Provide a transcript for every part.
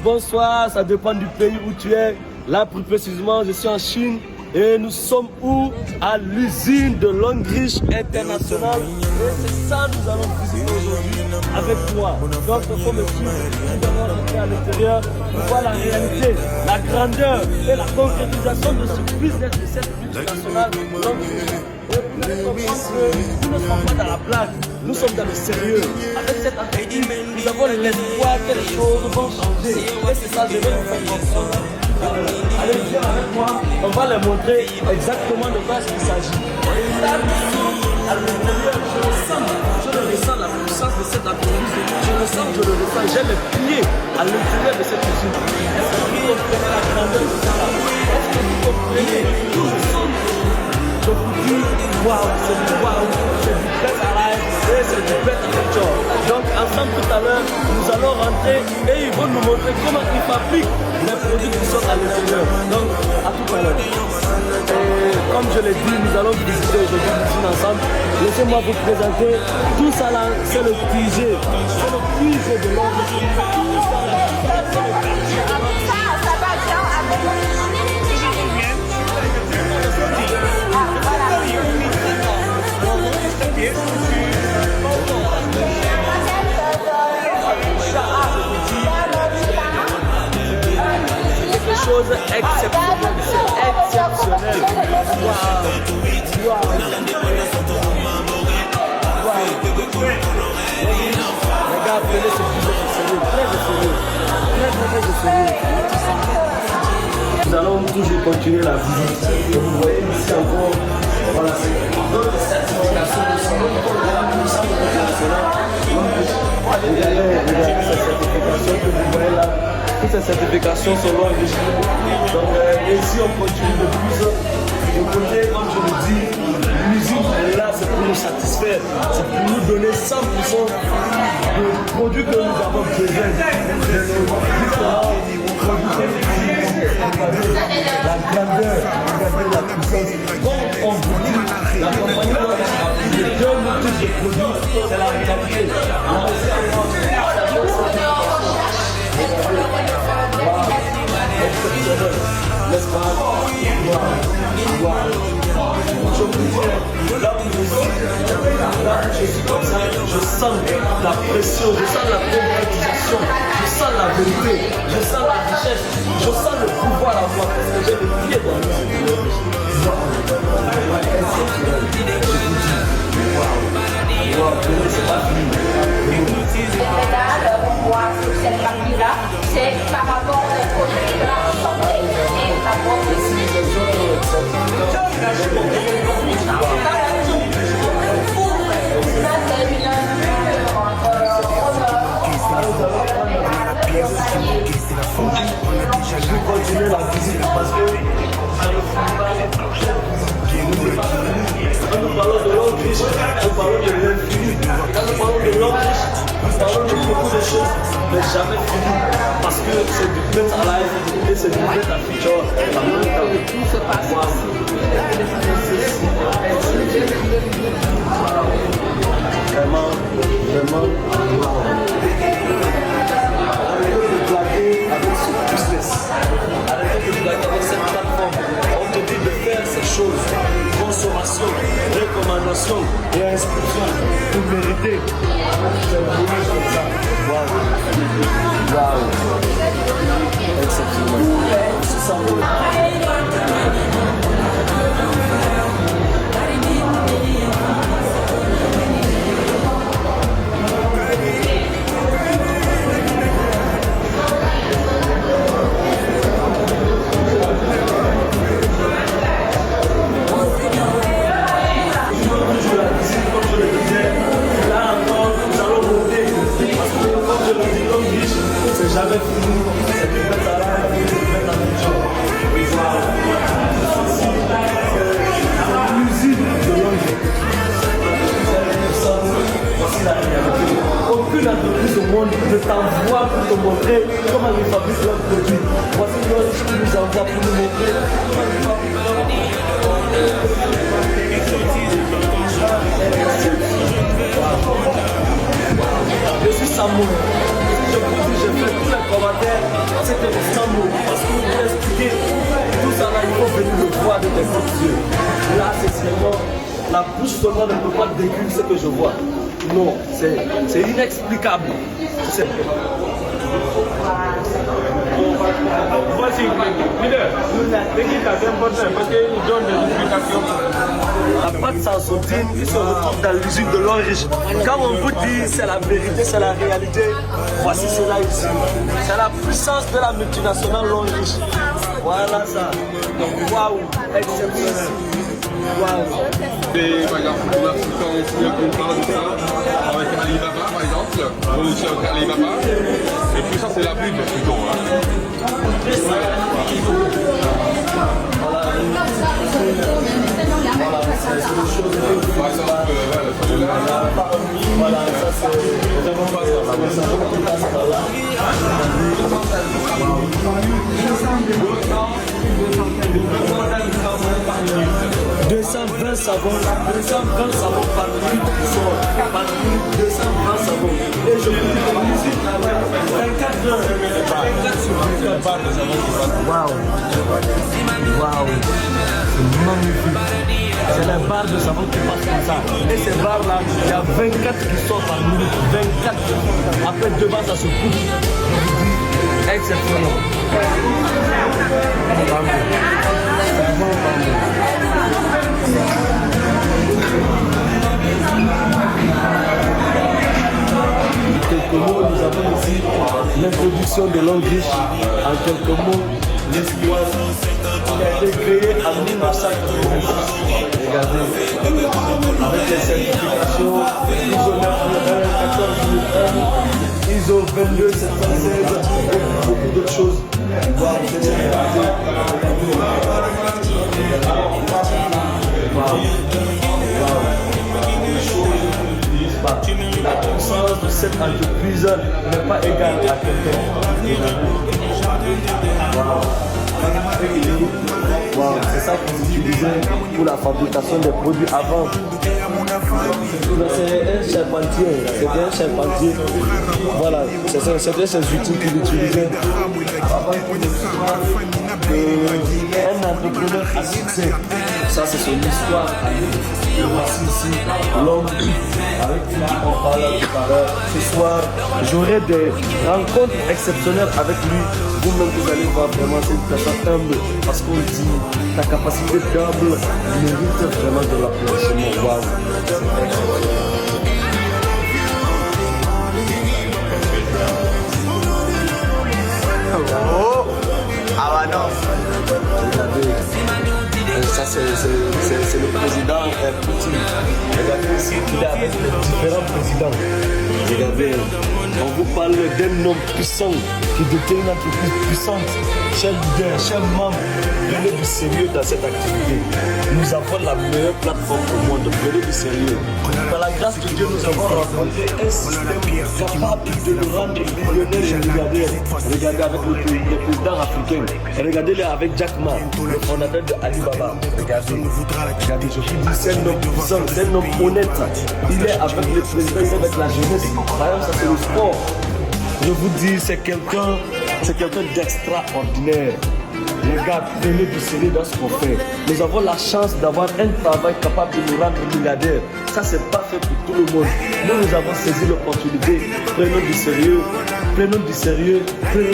bonsoir, ça dépend du pays où tu es. Là, plus précisément, je suis en Chine et nous sommes où? À l'usine de Longrich International. Et c'est ça que nous allons visiter aujourd'hui avec toi. Donc, il faut me suivre. Nous allons rentrer à l'intérieur pour voir la réalité, la grandeur et la concrétisation de ce business de cette multinationale Longrich. Et vous allez comprendre que nous ne sommes pas dans la blague, nous sommes dans le sérieux. Avec cette entreprise, nous avons l'espoir que les choses vont changer. Et c'est ça que je vais vous faire comprendre. Allez, viens avec moi, on va leur montrer exactement de quoi il s'agit. Et là, à l'intérieur, je ressens la puissance de cette entreprise. Je le ressens, j'ai les pieds à l'intérieur de cette usine. Est-ce que vous comprenez la grandeur de ça? Est-ce que vous comprenez tout le sens? Je vous dis, waouh, c'est du best alive et c'est du best culture. Donc ensemble tout à l'heure, nous allons rentrer et ils vont nous montrer comment ils fabriquent les produits qui sont à l'intérieur. Donc à tout à l'heure. Et comme je l'ai dit, nous allons visiter aujourd'hui l'usine ensemble. Laissez-moi vous présenter. Tout ça là, c'est le QG. C'est le QG de l'ordre. Tout ça là, c'est le QG. Ça va bien avec quelque chose d'exceptionnel, c'est exceptionnel. Waouh, les gars, prenez ce sujet de sérieux, très sérieux. Nous allons toujours continuer la visite. Et vous voyez ici encore, voilà, c'est cette certification de salon. Regardez cette certification que vous voyez là. Toutes ces certifications sont longues. Donc ici on continue de plus. De côté, comme je le dis, l'usine est là, c'est pour nous satisfaire. C'est pour nous donner 100% de produits que nous avons besoin. La grandeur, regardez la puissance. Comme on vous dit, la compagnie a plus de 2 types de produits, c'est la réalité. N'est-ce pas? Je vous dis, là où je suis comme ça, je sens la pression, je sens la concrétisation, je sens la vérité, je sens la richesse, je sens le pouvoir à moi parce que j'ai le pied dans le c'est pas fini. cette partie-là, c'est par rapport au projet de la santé et par rapport je vais continuer la visite parce que quand nous parlons de Longrich, nous parlons de l'infini. Quand nous parlons de Longrich, nous parlons de beaucoup de choses, mais jamais fini. Parce que c'est du best alive et c'est du best future. Tout se passe. Vraiment, vraiment, arrêtez de blaguer avec ce business. Arrêtez de blaguer avec cette plateforme. On te dit de faire ces choses. Consommation, recommandation et inscription. Vous méritez. C'est un bonus comme ça. Waouh. Waouh. Exceptionnel. C'est ça. C'est jamais fini, c'est du bête à l'air, c'est du bête à nature. C'est l'usine de Longrich. Voici la réalité. Aucune entreprise au monde ne t'envoie pour te montrer comment ils fabriquent leurs produits. Voici Longrich qui nous envoie pour nous montrer comment ils fabriquent leurs produits. Je suis Samour. Je vous dis, je fais tous les commentaires c'est que sans mots, parce que pour expliquer tout ça là, il faut venir le voir de tes propres yeux. Là, c'est vraiment, la bouche seulement ne peut pas décrire ce que je vois. Non, c'est inexplicable. Voici, leader, l'équipe est importante parce qu'ils donnent des explications. La pâte sans soutine, ils se retrouvent dans l'usine de l'Orige. Quand on vous dit c'est la vérité, c'est la réalité, voici cela ici. C'est la puissance de la multinationale l'Orige. Voilà ça. Donc waouh, exceptionnel. Waouh. Et par exemple, on a signé un contrat de ça avec Alibaba par exemple, on est chez Alibaba, et puis ça c'est la pub plutôt. Hein. Voilà, c'est des choses que Par exemple, voilà, ça c'est vraiment pas ça. 220 savons par minute qui sort, par minute 220 savons. Et je vous dis que ici, 24 heures, 24 sur 24. Waouh, waouh, c'est magnifique. C'est la barre de savon qui passe comme ça. Et ces barres là, il y a 24 qui sortent par minute, 24. Après 2 barres, ça se coupe. Exceptionnel. Quelques mots, nous avons ici l'introduction de l'Angriche. En quelques mots, l'histoire qui a été créée en 1986. Regardez, avec les certifications ISO 9001, 14001, ISO 22716 et beaucoup d'autres choses. La puissance de cette entreprise n'est pas égale à quelqu'un. Wow, c'est ça qu'ils utilisaient pour la fabrication des produits avant. C'est un charpentier, c'était un charpentier. Voilà, c'était ces outils qu'il utilisait avant qu'il soit un entrepreneur à succès. Ça, c'est son histoire. Voici ici l'homme avec qui on parle tout à l'heure. Ce soir, j'aurai des rencontres exceptionnelles avec lui. Vous-même, vous allez voir vraiment, c'est une personne humble. Parce qu'on dit, ta capacité d'humble mérite vraiment de l'applaudissement. Waouh, c'est exceptionnel. Oh, ah bah non. Regardez, ça c'est le président Poutine. Regardez ici, il est avec les différents présidents. Regardez, on vous parle d'un homme puissant qui détient une entreprise puissante. Cher leader, cher membre, prenez du sérieux dans cette activité. Nous avons la meilleure plateforme au monde, prenez du sérieux. Par la grâce de Dieu, nous avons rencontré un système capable de nous rendre millionnaires et milliardaires. Regardez avec le président africain. Regardez-le avec Jack Ma, le fondateur de Alibaba. Regardez, regardez, je vous dis, c'est un homme puissant, c'est un homme honnête. Il est avec le président, il est avec la jeunesse. Par exemple, ça c'est le sport. Je vous dis, c'est quelqu'un d'extraordinaire. Les gars, prenez du sérieux dans ce qu'on fait. Nous avons la chance d'avoir un travail capable de nous rendre milliardaires. Ça, c'est pas fait pour tout le monde. Nous avons saisi l'opportunité. Prenons du sérieux, et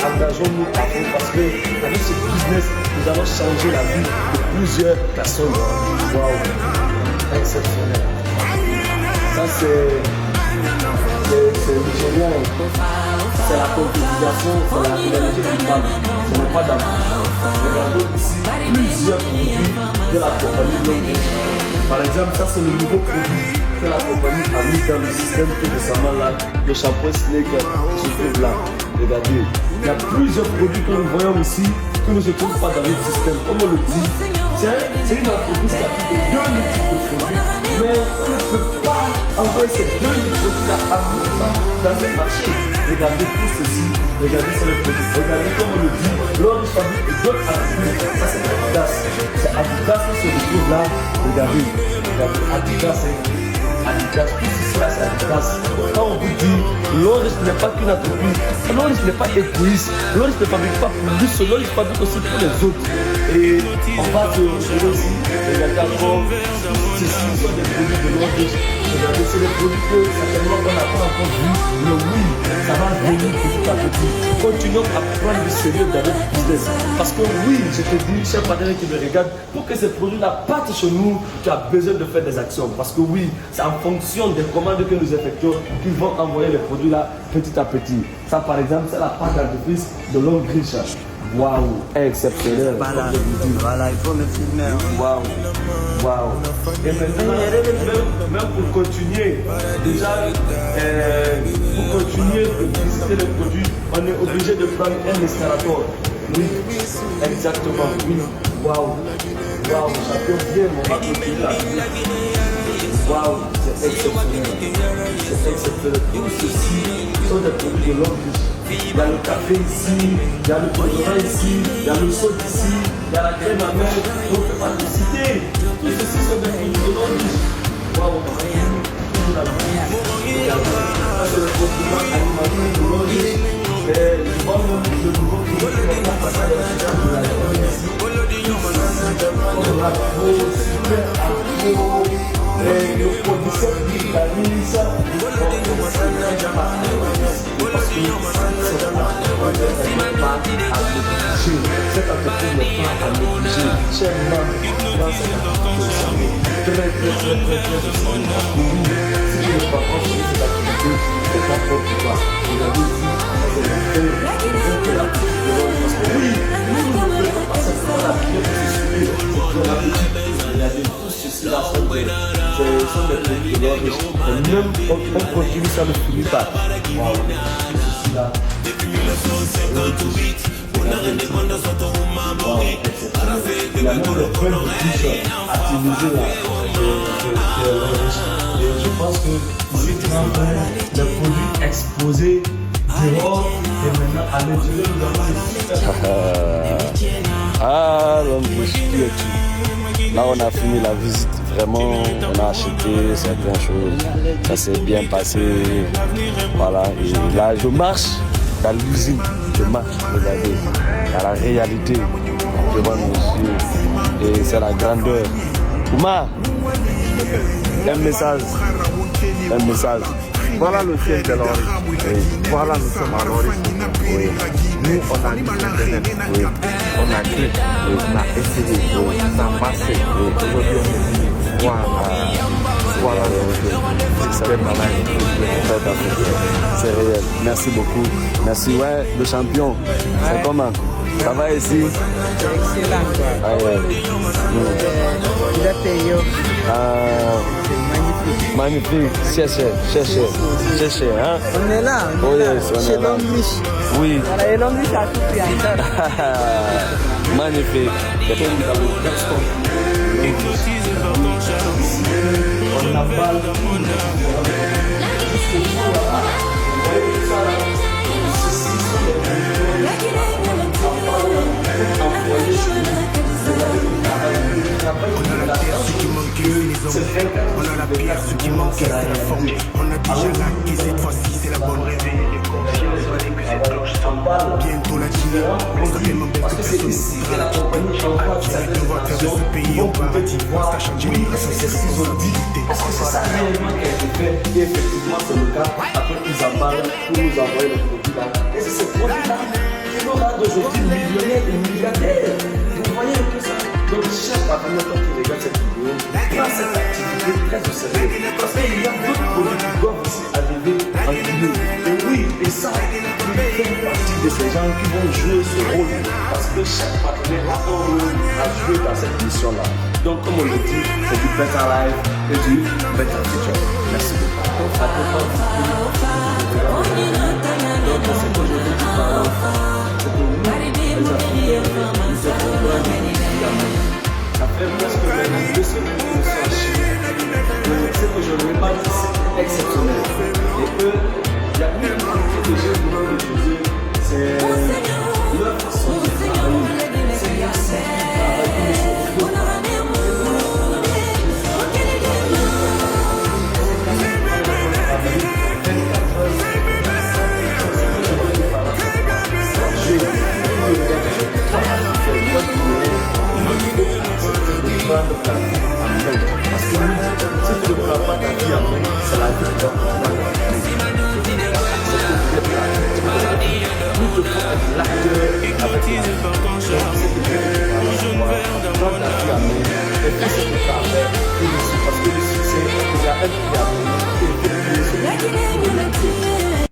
engageons-nous à fond parce que avec ce business, nous allons changer la vie de plusieurs personnes. Waouh, exceptionnel. Ça, c'est nigérien. C'est la concrétisation, c'est la réalité du mal. Ce n'est pas d'amour. Regardez ici plusieurs produits de la compagnie Longue. Par exemple, ça c'est le nouveau produit que la compagnie a mis dans le système tout récemment là, le shampoing Snake qui se trouve là. Regardez, il y a plusieurs produits que nous voyons ici qui ne se trouvent pas dans le système. Comme on le dit, c'est une entreprise qui a plus de 2 000 types de produits, mais on ne peut pas envoyer ces 2 000 produits là dans ce marché. Regardez tout ceci, regardez sur le produit, regardez comme on le dit, l'homme fabrique d'autres entreprises. Ça c'est Adidas. C'est Adidas qui se retrouve là. Regardez, Adidas, tout ceci là c'est Adidas. Quand on vous dit L'Orange n'est pas qu'une entreprise. L'Orange n'est pas égoïste. L'Orange ne fabrique pas pour lui seul. L'Orange fabrique aussi pour les autres. Et on va se retrouver aussi. Regardez encore. Ceci sont des produits de l'Orange. Regardez, c'est des produits que certainement on n'a pas encore vu. Mais oui, ça va venir petit à petit. Continuons à prendre du sérieux dans notre business. Parce que oui, je te dis, cher partenaire qui me regarde, pour que ces produits-là partent chez nous, tu as besoin de faire des actions. Parce que oui, c'est en fonction des commandes que nous effectuons qu'ils vont envoyer les produits-là petit à petit. Ça, par exemple, c'est la pâte d'entreprise de Longreach. Waouh, exceptionnel. Voilà, il faut me filmer. Waouh, waouh. Et maintenant, même pour continuer, déjà, pour continuer de visiter les produits, on est obligé de prendre un installateur. Oui, exactement, oui. Waouh, waouh, champion, bien, on va continuer là. Waouh, c'est exceptionnel. C'est exceptionnel. Tout ceci sont des produits de Longreach. Il y a le café ici, il y a le déodorant ici, il y a le salt ici, il y a la crème à main, on ne peut pas le citer. Tout ceci sont des produits de Longreach. Waouh, c'est le compliment alimentaire de Longreach. Et le nouveau produit qui va passer à la on a trop super agro, le producteur vitalise, parce que cette entreprise n'est pas à négliger. Chèrement, dans cette entreprise, très si je ne pas prendre cette activité, c'est pas pour toi. Aujourd'hui, c'est la parce que oui, nous ne faisons pas simplement la prière pour se suivre, c'est la petite, il y a tout ceci là, ce sont des produits de l'Orange. Et même on continue, ça ne finit pas. Wow, tout ceci là. Il y a même des points de touche à utiliser là. Et je pense que ici, tu vas faire des produits exposés dehors et maintenant à l'intérieur, nous allons Ah, Longreach, qui es-tu? Là, on a fini la visite. Vraiment, on a acheté certaines choses. Ça s'est bien passé. Voilà. Et là, je marche dans l'usine. Je marche, regardez. Il y a la réalité devant nos yeux. Et c'est la grandeur. Ouma, un message. Un message. Voilà le ciel de l'Orange. Oui. Voilà, nous sommes à l'Orange. Oui. Nous, on a mis Internet. Oui. On a créé. On a essayé. Ça a marché. Aujourd'hui, on est venu. Voilà C'est réel. Merci beaucoup. Merci. Ouais, le champion. C'est comment? Ça va ici? Excellent. Ah, ouais. Il a payé. C'est magnifique. Cherchez, hein? On est là. Oh yes, on Chez est là. Longreach. Oui. Voilà, et Longreach a tout pris en charge. Magnifique. on n'a pas le On a la pierre, ce qui manque, c'est la forme. On a déjà laqué cette fois-ci, c'est la bonne réveille. Les confiants, que cette cloche sonne. Bientôt la Chine, certainement belle que personne ne voudra la couper. On va faire de ce pays au paradis. Ça change les races, c'est responsabilité. Est-ce que c'est ça réellement qui a été fait? Et effectivement, c'est le cas. Après, ils emballent pour nous envoyer le produit là. Et c'est ce produit-là qui nous rend aujourd'hui millionnaires et milliardaires. Vous voyez un peu ça? Donc, cher partenaire, quand tu regardes cette vidéo, prends cette activité très au sérieux. Parce qu'il y a d'autres produits qui doivent aussi arriver en vidéo. Et oui, et ça, il fait partie de ces gens qui vont jouer ce rôle. Parce que chaque partenaire a un rôle à jouer dans cette mission-là. Donc, comme on le dit, c'est du better life et du better future. Merci beaucoup. À tout moment, donc, c'est qu'aujourd'hui, tu parles. C'est pour nous, les Africains, nous avons ça fait presque 2 semaines que je suis en Chine. Ce que je ne vais pas dire, c'est exceptionnel. Et eux, il y a une quantité de gens qui vont l'utiliser. C'est leur façon de travailler. C'est leur façon de travailler. n'auras pas ta vie à mener, c'est la vie que tu nous devons être l'acteur avec la vie. Dans ta vie à mener, et tout ce que tu as à faire, parce que le succès, il y a un qui a mené, et il faut